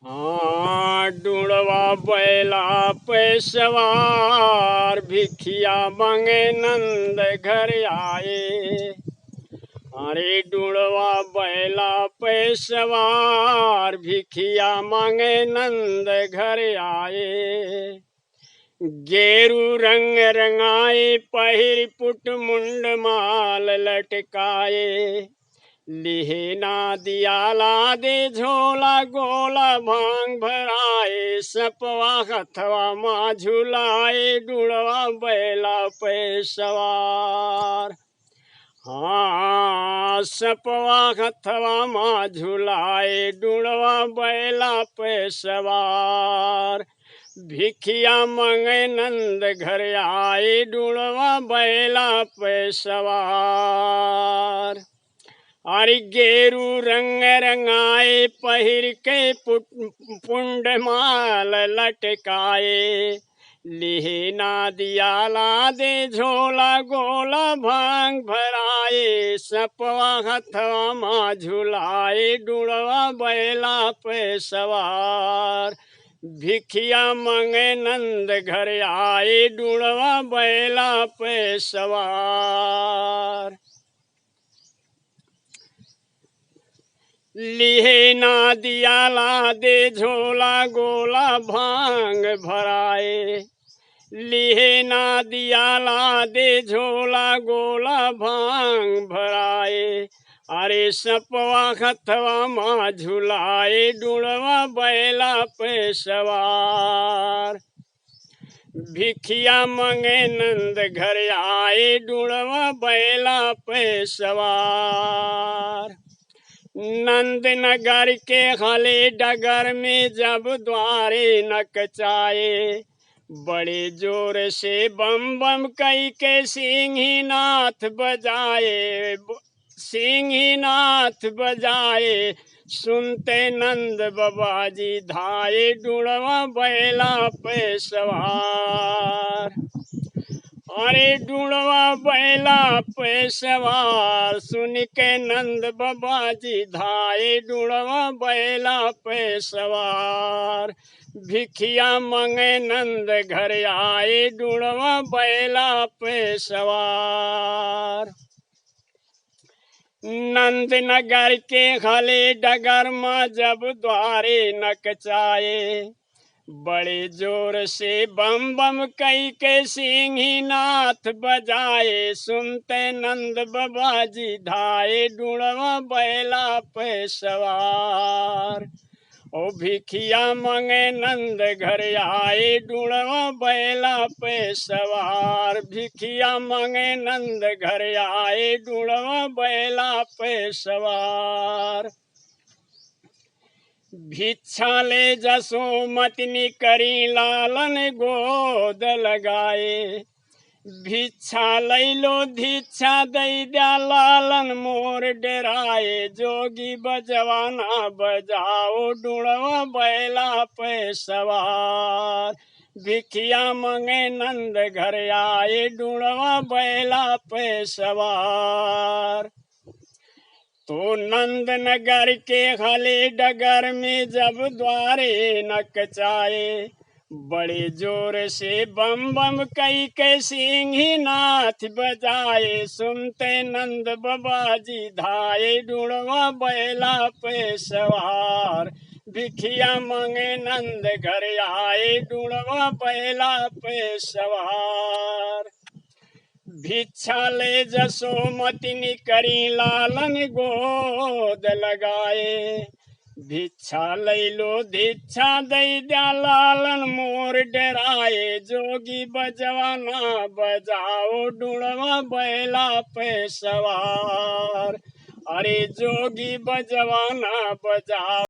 हाँ डूढ़वा बैला पे सवार भिखिया मांगे नंद घर आए। अरे डूढ़वा बैला पे सवार भिखिया मांगे नंद घर आए। गेरू रंग रंगाए पहिर पुट मुंड माल लटकाए। लिहे ना दियाला दे झोला गोला भांग भराए। सपवा हथवा माँ झुलाए डूढ़वा बैला पे सवार। हाँ सपवा हथवा माँ झुलाए डूढ़वा बैला पे सवार। भिखिया मांगे नंद घर आए डूढ़वा बैला पे सवार। अरे गेरू रंग रंगाए पहिर के पुंड माल लटकाए। लिहे ना दियाला दे झोला गोला भांग भराए। सपवा हथवा माँ झुलाए डूढ़वा बैला पे सवार। भिखिया मांगे नंद घर आए डूढ़वा बैला पे सवार। लिहे ना दियाला दे झोला गोला भांग भराए। लिहे ना दियाला दे झोला गोला भांग भराए। अरे सपवा हथवा माँ झुलाए डूढ़वा बैला पे सवार। भिखिया मांगे नंद घर आए डूढ़वा बैला पे सवार। नंद नगर के हले डगर में जब द्वारे नकचाए। बड़े जोर से बम बम कई के सिंही नाथ बजाए। सिंही नाथ बजाए सुनते नंद बाबा जी धाये डूढ़वा बैला पे सवार। अरे डूढ़वा बैला पे सवार सुन के नंद बाबा जी धाये डूढ़वा बैला पे सवार। भिखिया मांगे नंद घर आए डूढ़वा बैला पे सवार। नंद नगर के हले डगर में जब द्वारे नकचाए। बड़े जोर से बम बम कई के सिंही नाथ बजाए। सुनते नंद बाबा जी धाये डूढ़वा बैला पे सवार। ओ भिखिया मांगे नंद घर आए डूढ़वा बैला पे सवार। भिखिया मांगे नंद घर आए डूढ़वा बैला पे सवार। भिक्षा ले जसोमतिनी करी लालन गोद लगाए। भिक्षा लैलो धिक्षा दै द्या लालन मोर डेराए। जोगी बजवाना बजाओ डूढ़वा बैला पे सवार। भिखिया मांगे नंद घर आए डूढ़वा बैला पे सवार। तो नंद नगर के हले डगर में जब द्वारे नकचाए। बड़े जोर से बम बम कई के सिंही नाथ बजाए। सुनते नंद बाबा जी धाये डूढ़वा बैला पे सवार। भिखिया मांगे नंद घर आए डूढ़वा बैला पे सवार। भिक्षा ले जसोमतिनी करी लालन गोद लगाए। भिक्षा लैलो धिक्षा दै द्या लालन मोर डेराए। जोगी बजवाना बजाओ डूढ़वा बैला पे सवार। अरे जोगी बजवाना बजाओ।